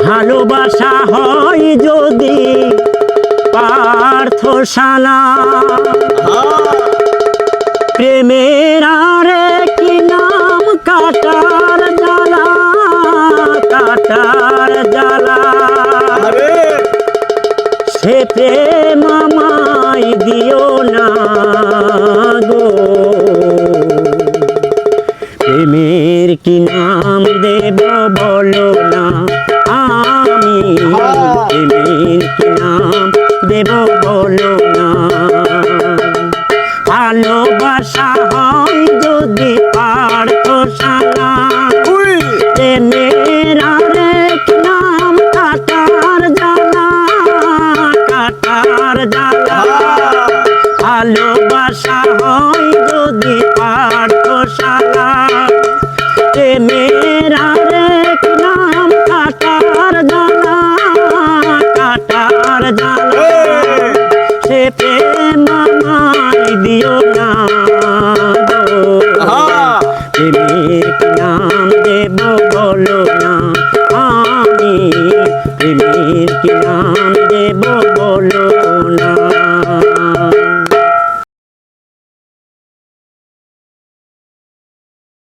ভালোবাসা হয় যদি পার্থশালা, প্রেমের আরে কি নাম কাটার জ্বালা, কাটার জ্বালা। সে প্রেম আমায় দিও না গো, প্রেমের কি নাম দেব বলো না, আমি প্রেমের কি নাম দেব বলো না। ভালোবাসা হয় যদি পার্থশালা, প্রেমের আরেক নাম কাটার জ্বালা, কাটার জ্বালা। ভালোবাসা হয় যদি পার্থশালা, প্রেমের আরেক নাম কাটার জ্বালা, কাটার জ্বালা। সে প্রেম আমায় দিও না গো, প্রেমের কি নাম দেব বলো না, আমি প্রেমের কি নাম দেব বলো না।